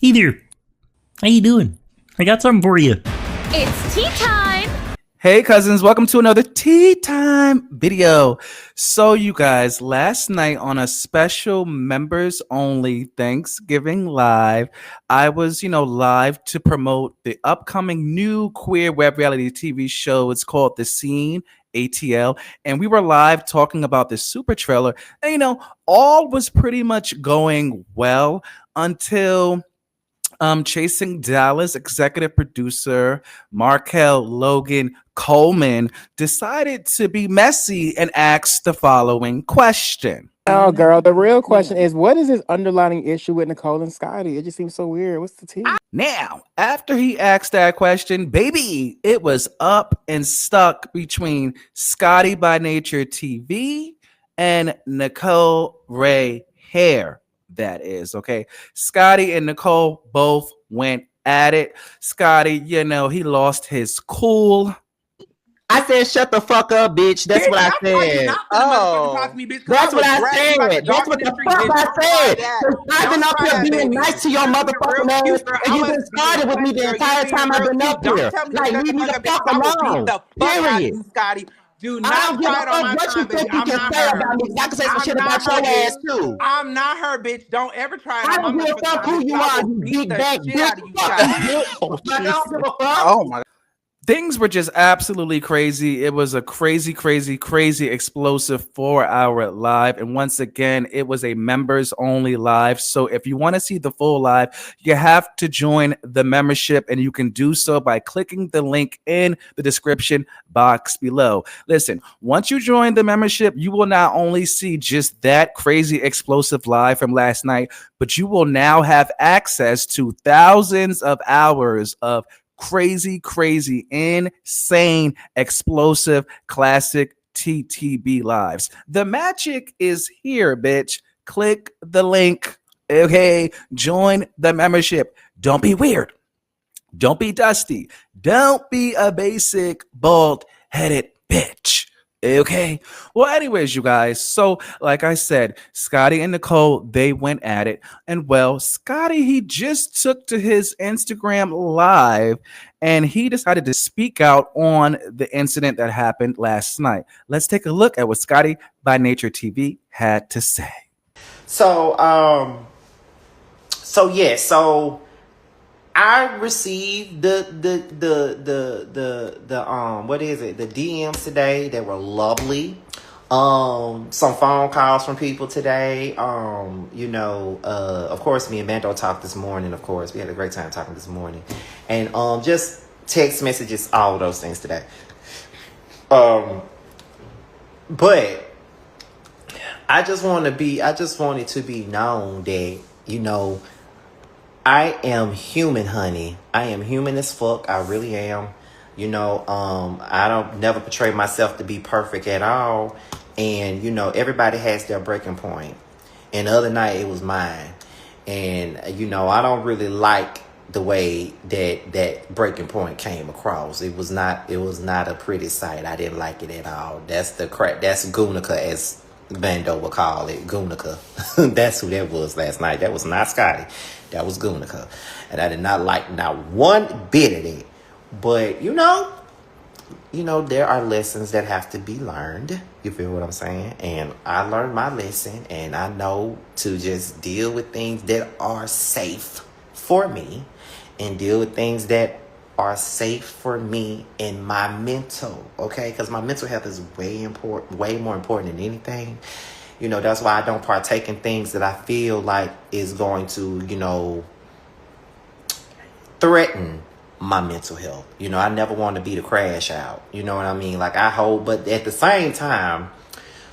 Hey there. How you doing? I got something for you. It's tea time! Hey cousins, welcome to another tea time video. So you guys, last night on a special members only Thanksgiving live, I was, live to promote the upcoming new queer web reality TV show. It's called The Scene. ATL, and we were live talking about this super trailer, and all was pretty much going well until Chasing Dallas executive producer Markel Logan Coleman decided to be messy and asked the following question. Oh, girl, the real question is, what is his underlying issue with Nicole and Scotty? It just seems so weird. What's the tea? Now, after he asked that question, baby, it was up and stuck between Scotty by Nature TV and Nicole Ray Hair. That is okay. Scotty and Nicole both went at it. Scotty, he lost his cool. I said, shut the fuck up, bitch. That's what I said. Oh, that's what I said. That's what the fuck I said. I've been up here being nice to your motherfucking ass, and you've been started with me the entire time I've been up here. Like, leave me the fuck alone. Period. Scotty. Do I not don't give a try it on my fuck what you time, think baby. you can say about me. I can say some shit about your ass too. I'm not her, bitch. Don't ever try it I on don't my give a fuck who you are, you big back bitch. I don't give a fuck. Oh my. Things were just absolutely crazy. It was a crazy, crazy, crazy explosive 4-hour live. And once again, it was a members only live. So if you want to see the full live, you have to join the membership, and you can do so by clicking the link in the description box below. Listen, once you join the membership, you will not only see just that crazy explosive live from last night, but you will now have access to thousands of hours of crazy, insane, explosive, classic TTB lives. The magic is here, bitch. Click the link. Okay, join the membership. Don't be weird. Don't be dusty. Don't be a basic, bald-headed bitch. Okay. Well, anyways, you guys. So, like I said, Scotty and Nicole, they went at it. And well, Scotty, he just took to his Instagram live and he decided to speak out on the incident that happened last night. Let's take a look at what Scotty by Nature TV had to say. So I received the what is it? The DMs today that were lovely. Some phone calls from people today. Of course, me and Mando talked this morning. Of course, we had a great time talking this morning, and just text messages, all of those things today. But I just wanted to be known that I am human, honey. I am human as fuck. I really am. I don't never portray myself to be perfect at all. And, everybody has their breaking point. And the other night it was mine. And, I don't really like the way that breaking point came across. It was not a pretty sight. I didn't like it at all. That's Gunica, as Bando would call it, Gunica. That's who that was last night. That was not Scotty. That was Gunica. And I did not like not one bit of it. But, there are lessons that have to be learned. You feel what I'm saying? And I learned my lesson. And I know to just deal with things that are safe for me. And deal with things that are safe for me in my mental. Okay? Because my mental health is way more important than anything. That's why I don't partake in things that I feel like is going to, threaten my mental health. I never want to be the crash out. You know what I mean? Like but at the same time,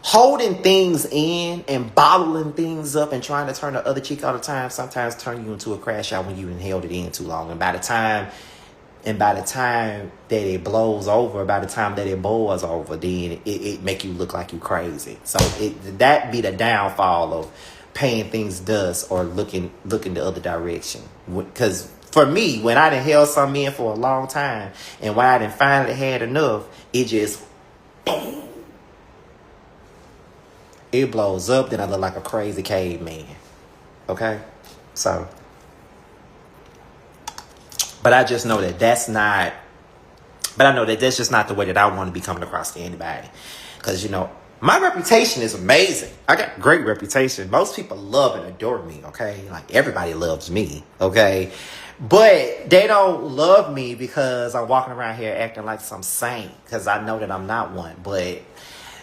holding things in and bottling things up and trying to turn the other cheek all the time sometimes turn you into a crash out when you held it in too long. And by the time that it blows over, by the time that it boils over, then it make you look like you crazy. So that be the downfall of paying things dust or looking the other direction. Because for me, when I done held something in for a long time and when I done finally had enough, it just boom. It blows up, then I look like a crazy caveman. Okay? So But I just know that that's not. But I know that that's just not the way that I want to be coming across to anybody. Because, you know, my reputation is amazing. I got a great reputation. Most people love and adore me, okay? Like, everybody loves me, okay? But they don't love me because I'm walking around here acting like some saint. Because I know that I'm not one. But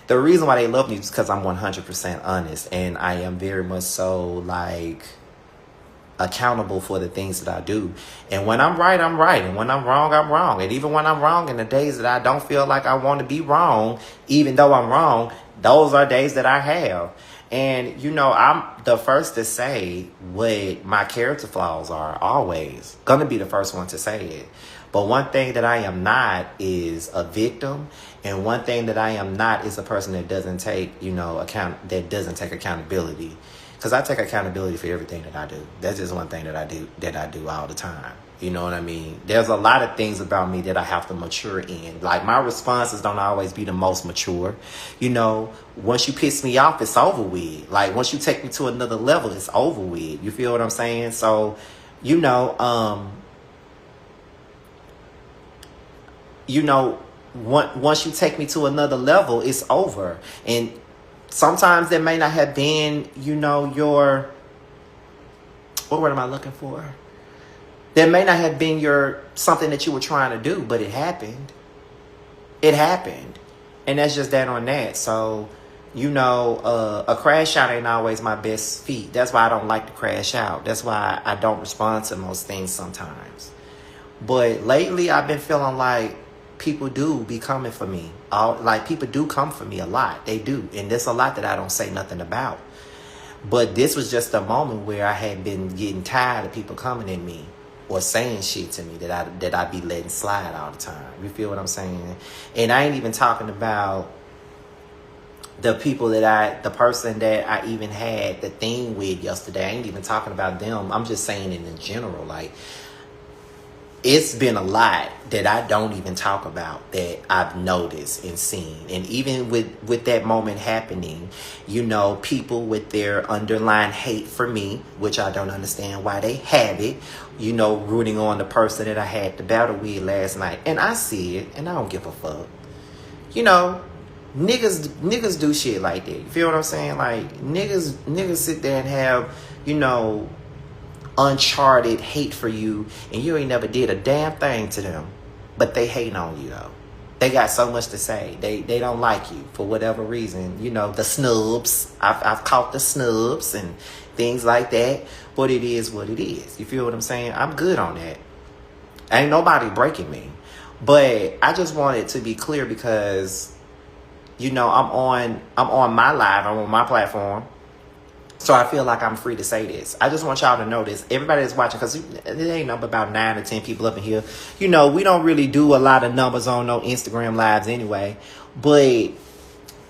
the reason why they love me is because I'm 100% honest. And I am very much so, like, accountable for the things that I do. And when I'm right, I'm right. And when I'm wrong, I'm wrong. And even when I'm wrong, in the days that I don't feel like I want to be wrong, even though I'm wrong, those are days that I have. And, you know, I'm the first to say what my character flaws are, always. Gonna be the first one to say it. But one thing that I am not is a victim. And one thing that I am not is a person that doesn't take, you know, doesn't take accountability. Because I take accountability for everything that I do. That's just one thing that I do all the time. You know what I mean? There's a lot of things about me that I have to mature in. Like, my responses don't always be the most mature. You know, once you piss me off, it's over with. Like, once you take me to another level, it's over with. You feel what I'm saying? So, you know, once you take me to another level, it's over. And sometimes there may not have been, you know, what word am I looking for? There may not have been something that you were trying to do, but it happened. It happened. And that's just that on that. So, you know, a crash out ain't always my best feat. That's why I don't like to crash out. That's why I don't respond to most things sometimes. But lately I've been feeling like people do be coming for me. Like, people do come for me a lot. They do. And there's a lot that I don't say nothing about. But this was just a moment where I had been getting tired of people coming at me or saying shit to me that I be letting slide all the time. You feel what I'm saying? And I ain't even talking about the person that I even had the thing with yesterday. I ain't even talking about them. I'm just saying it in general. Like, it's been a lot that I don't even talk about that I've noticed and seen. And even with that moment happening, you know, people with their underlying hate for me, which I don't understand why they have it, you know, rooting on the person that I had the battle with last night. And I see it, and I don't give a fuck. You know, niggas do shit like that. You feel what I'm saying? Like, niggas sit there and have, you know, uncharted hate for you, and you ain't never did a damn thing to them, but they hate on you though. They got so much to say. They don't like you for whatever reason. You know, the snubs. I've caught the snubs and things like that. But it is what it is. You feel what I'm saying? I'm good on that. Ain't nobody breaking me. But I just wanted to be clear because, you know, I'm on my live. I'm on my platform. So I feel like I'm free to say this. I just want y'all to know this. Everybody that's watching, because there ain't number about 9 or 10 people up in here. You know, we don't really do a lot of numbers on no Instagram lives anyway. But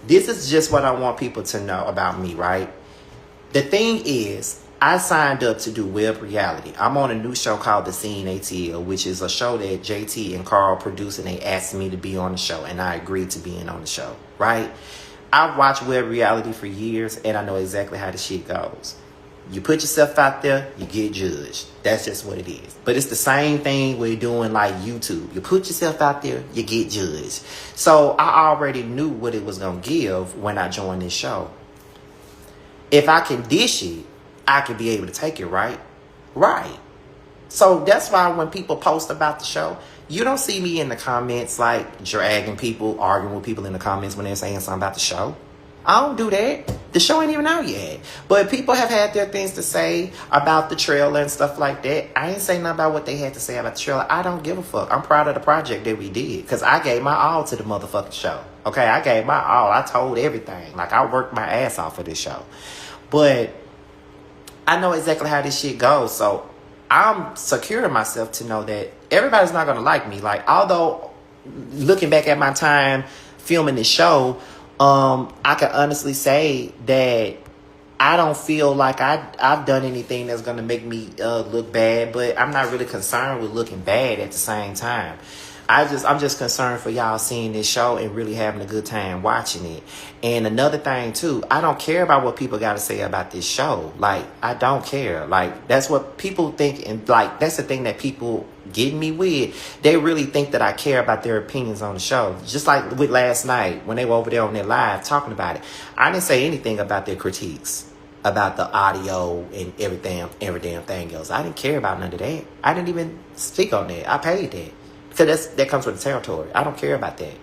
this is just what I want people to know about me, right? The thing is, I signed up to do web reality. I'm on a new show called The Scene ATL, which is a show that JT and Carl produce, and they asked me to be on the show, and I agreed to being on the show, right? I've watched web reality for years, and I know exactly how the shit goes. You put yourself out there, you get judged. That's just what it is. But it's the same thing we're doing like YouTube. You put yourself out there, you get judged. So I already knew what it was going to give when I joined this show. If I can dish it, I can be able to take it, right? Right. So that's why when people post about the show, you don't see me in the comments like dragging people, arguing with people in the comments when they're saying something about the show. I don't do that. The show ain't even out yet. But people have had their things to say about the trailer and stuff like that. I ain't saying nothing about what they had to say about the trailer. I don't give a fuck. I'm proud of the project that we did. Because I gave my all to the motherfucking show. Okay, I gave my all. I told everything. Like, I worked my ass off for this show. But I know exactly how this shit goes. So I'm securing myself to know that everybody's not going to like me. Like, although looking back at my time filming this show, I can honestly say that I don't feel like I've done anything that's going to make me look bad, but I'm not really concerned with looking bad at the same time. I'm just concerned for y'all seeing this show and really having a good time watching it. And another thing too, I don't care about what people got to say about this show. Like, I don't care. Like, that's what people think, and like that's the thing that people get me with. They really think that I care about their opinions on the show. Just like with last night when they were over there on their live talking about it, I didn't say anything about their critiques about the audio and every damn thing else. I didn't care about none of that. I didn't even speak on that. I paid that. Because that comes with the territory. I don't care about that.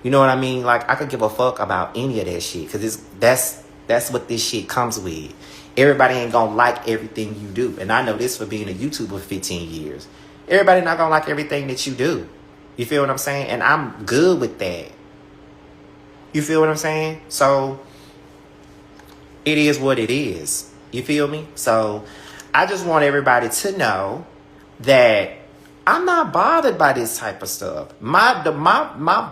You know what I mean? Like, I could give a fuck about any of that shit. Because that's what this shit comes with. Everybody ain't gonna like everything you do. And I know this for being a YouTuber for 15 years. Everybody not gonna like everything that you do. You feel what I'm saying? And I'm good with that. You feel what I'm saying? So, it is what it is. You feel me? So, I just want everybody to know that I'm not bothered by this type of stuff. My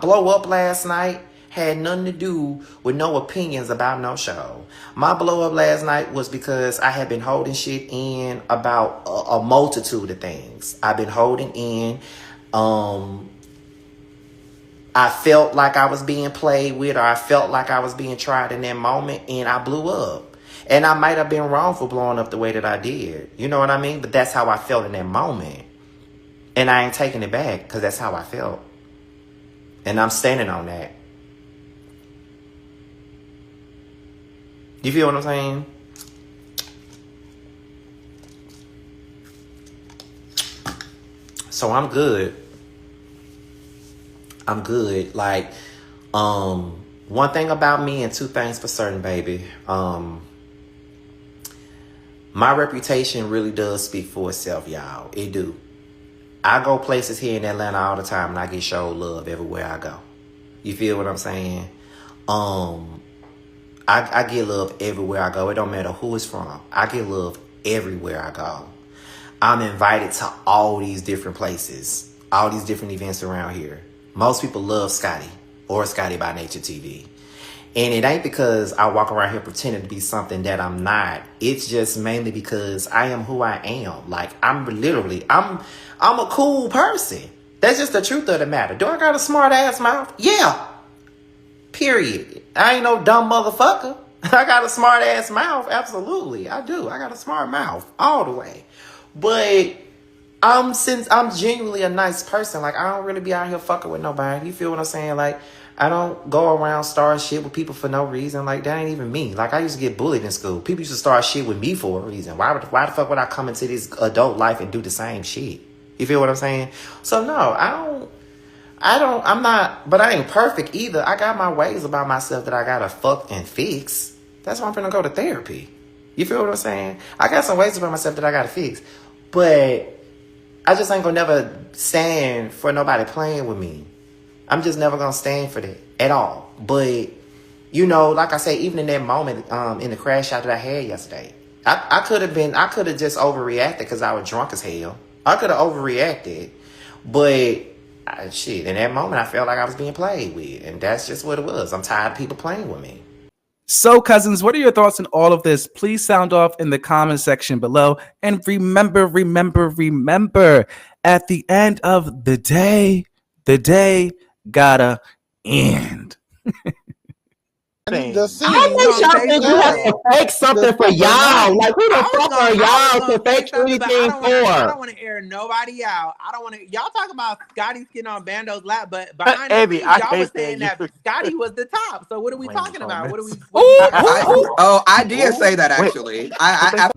blow up last night had nothing to do with no opinions about no show. My blow up last night was because I had been holding shit in about a multitude of things. I've been holding in. I felt like I was being played with, or I felt like I was being tried in that moment, and I blew up. And I might have been wrong for blowing up the way that I did. You know what I mean? But that's how I felt in that moment. And I ain't taking it back because that's how I felt. And I'm standing on that. You feel what I'm saying? So I'm good. I'm good. Like, one thing about me and two things for certain, baby. My reputation really does speak for itself, y'all. It do. I go places here in Atlanta all the time and I get showed love everywhere I go. You feel what I'm saying? I get love everywhere I go. It don't matter who it's from. I get love everywhere I go. I'm invited to all these different places, all these different events around here. Most people love Scotty or ScottyByNatureTV. And it ain't because I walk around here pretending to be something that I'm not. It's just mainly because I am who I am. Like, I'm a cool person. That's just the truth of the matter. Do I got a smart ass mouth? Yeah. Period. I ain't no dumb motherfucker. I got a smart ass mouth. Absolutely. I do. I got a smart mouth all the way. But since I'm genuinely a nice person, like, I don't really be out here fucking with nobody. You feel what I'm saying? Like, I don't go around starting shit with people for no reason. Like, that ain't even me. Like, I used to get bullied in school. People used to start shit with me for a reason. Why the fuck would I come into this adult life and do the same shit? You feel what I'm saying? So, no, I'm not, but I ain't perfect either. I got my ways about myself that I gotta fuck and fix. That's why I'm finna go to therapy. You feel what I'm saying? I got some ways about myself that I gotta fix. But I just ain't gonna never stand for nobody playing with me. I'm just never gonna stand for that at all. But, you know, like I say, even in that moment, in the crash out that I had yesterday, I could have just overreacted because I was drunk as hell. I could have overreacted, but shit, in that moment, I felt like I was being played with, and that's just what it was. I'm tired of people playing with me. So, cousins, what are your thoughts on all of this? Please sound off in the comment section below. And remember, at the end of the day gotta end. The scene. How much y'all think you have to fake something for y'all? Like, who the fuck are y'all to fake anything I for? don't want to air nobody out. I don't want to. Y'all talk about Scotty skin on Bando's lap, but behind the Abby, scenes, I y'all can't was saying stand that Scotty was the top. So what are we talking about? What are we? I did say that actually. I